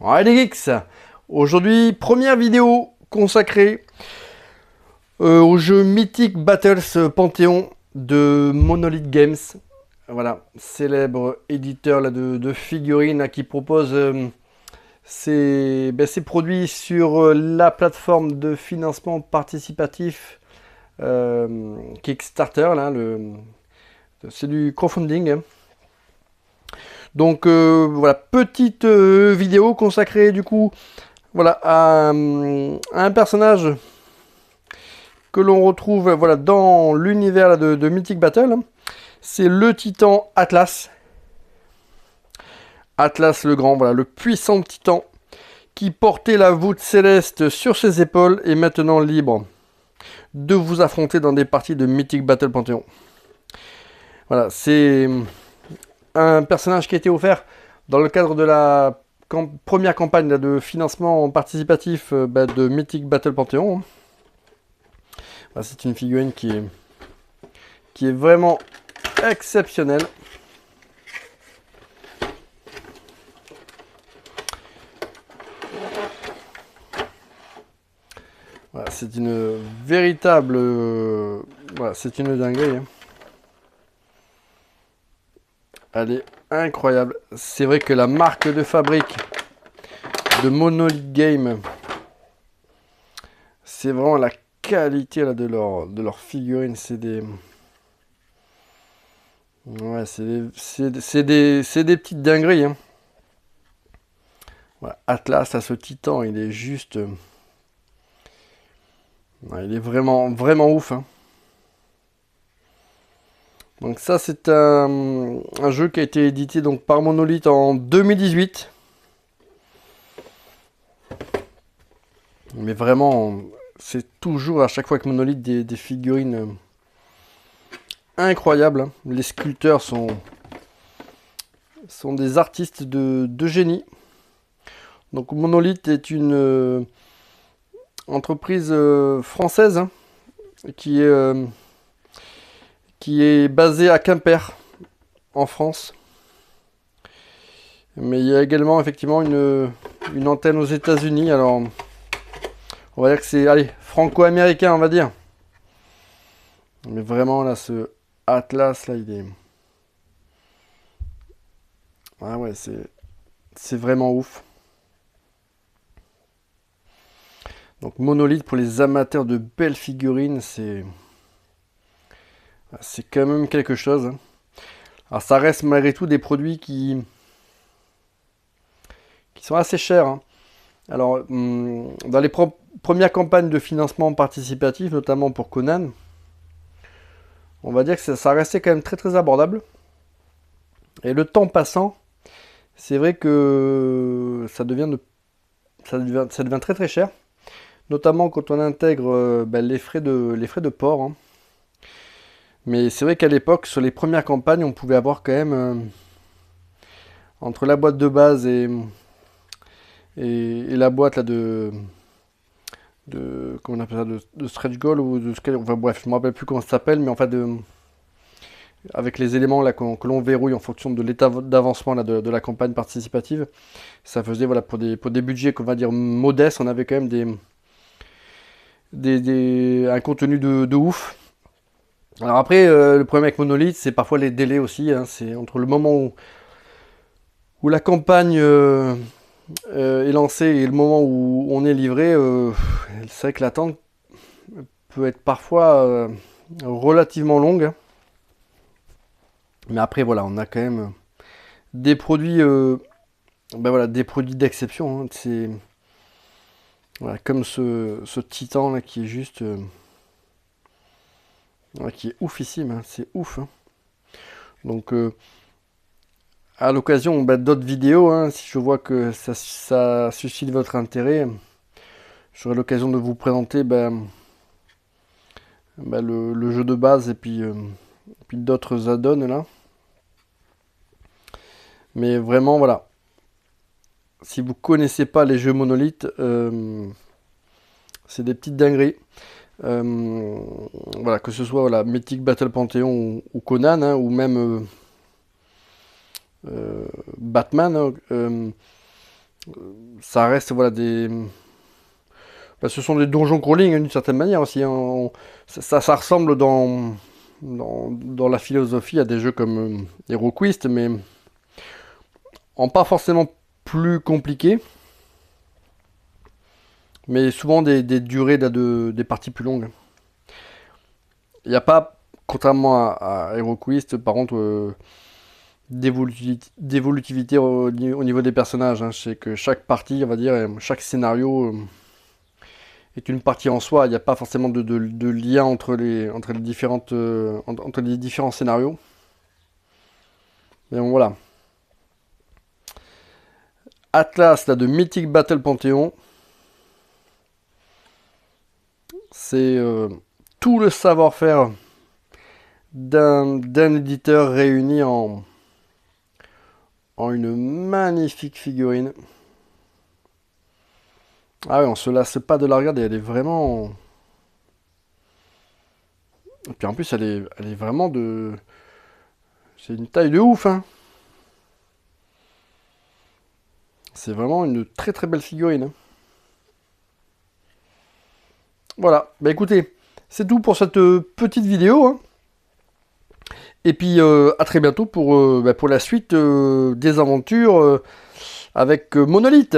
Ouais les geeks, aujourd'hui première vidéo consacrée au jeu Mythic Battles Panthéon de Monolith Games. Voilà, célèbre éditeur là, de figurines là, qui propose ses produits sur la plateforme de financement participatif Kickstarter. Là, c'est du crowdfunding, hein. Donc voilà, petite vidéo consacrée du coup voilà, à un personnage que l'on retrouve voilà, dans l'univers de Mythic Battle. C'est le titan Atlas. Atlas le Grand, voilà, le puissant titan qui portait la voûte céleste sur ses épaules est maintenant libre de vous affronter dans des parties de Mythic Battle Panthéon. Voilà, c'est un personnage qui a été offert dans le cadre de la première campagne là, de financement participatif de Mythic Battle Panthéon. Voilà, c'est une figurine qui est vraiment exceptionnelle. Voilà, c'est une véritable... voilà, c'est une dinguerie, hein. Elle est incroyable. C'est vrai que la marque de fabrique de Monolith Game, c'est vraiment la qualité là, de leur figurines. C'est des... Ouais, c'est des petites dingueries, hein. Voilà, Atlas, à ce titan, il est juste... ouais, il est vraiment, vraiment ouf, hein. Donc ça, c'est un jeu qui a été édité donc, par Monolith en 2018. Mais vraiment, c'est toujours à chaque fois que Monolith des figurines incroyables, hein. Les sculpteurs sont des artistes de génie. Donc Monolith est une entreprise française, hein, qui est basée à Quimper, en France. Mais il y a également effectivement une antenne aux États-Unis. Alors, on va dire que c'est, allez, franco-américain, on va dire. Mais vraiment, là, ce Atlas, là, il est... ah ouais, c'est vraiment ouf. Donc, Monolith, pour les amateurs de belles figurines, c'est quand même quelque chose, hein. Alors, ça reste malgré tout des produits qui sont assez chers, hein. Alors, dans les premières campagnes de financement participatif, notamment pour Conan, on va dire que ça restait quand même très très abordable. Et le temps passant, c'est vrai que ça devient très très cher. Notamment quand on intègre les frais de port, hein. Mais c'est vrai qu'à l'époque, sur les premières campagnes, on pouvait avoir quand même entre la boîte de base et la boîte là, comment on appelle ça, de stretch goal ou enfin bref, je me rappelle plus comment ça s'appelle, mais en fait avec les éléments là que l'on verrouille en fonction de l'état d'avancement là, de la campagne participative, ça faisait voilà pour des budgets qu'on va dire modestes, on avait quand même un contenu de ouf. Alors après, le problème avec Monolith, c'est parfois les délais aussi, hein. C'est entre le moment où la campagne est lancée et le moment où on est livré, c'est vrai que l'attente peut être parfois relativement longue, hein. Mais après, voilà, on a quand même des produits, voilà, des produits d'exception, hein. C'est voilà, comme ce titan là qui est juste, ouais, qui est oufissime, hein. C'est ouf, hein. Donc à l'occasion d'autres vidéos, hein, si je vois que ça suscite votre intérêt, j'aurai l'occasion de vous présenter le jeu de base et puis d'autres add-ons là. Mais vraiment, voilà. Si vous connaissez pas les jeux Monolith, c'est des petites dingueries. Voilà, que ce soit voilà, Mythic Battle Panthéon ou Conan, hein, ou même Batman, hein, Ça reste, voilà, ce sont des donjons crawling d'une certaine manière aussi, hein. Ça ressemble dans la philosophie à des jeux comme HeroQuest, mais en pas forcément plus compliqué, mais souvent des durées des parties plus longues. Il n'y a pas, contrairement à HeroQuest, par contre, d'évolutivité au niveau des personnages, hein. Je sais que chaque partie, on va dire, chaque scénario est une partie en soi. Il n'y a pas forcément de lien entre entre les différents scénarios. Mais bon, voilà. Atlas là, de Mythic Battle Panthéon. C'est tout le savoir-faire d'un éditeur réuni en une magnifique figurine. Ah ouais, on se lasse pas de la regarder, elle est vraiment... Et puis en plus, elle est vraiment de... C'est une taille de ouf, hein. C'est vraiment une très très belle figurine, hein. Voilà, bah écoutez, c'est tout pour cette petite vidéo, hein. Et puis à très bientôt pour la suite des aventures avec Monolith.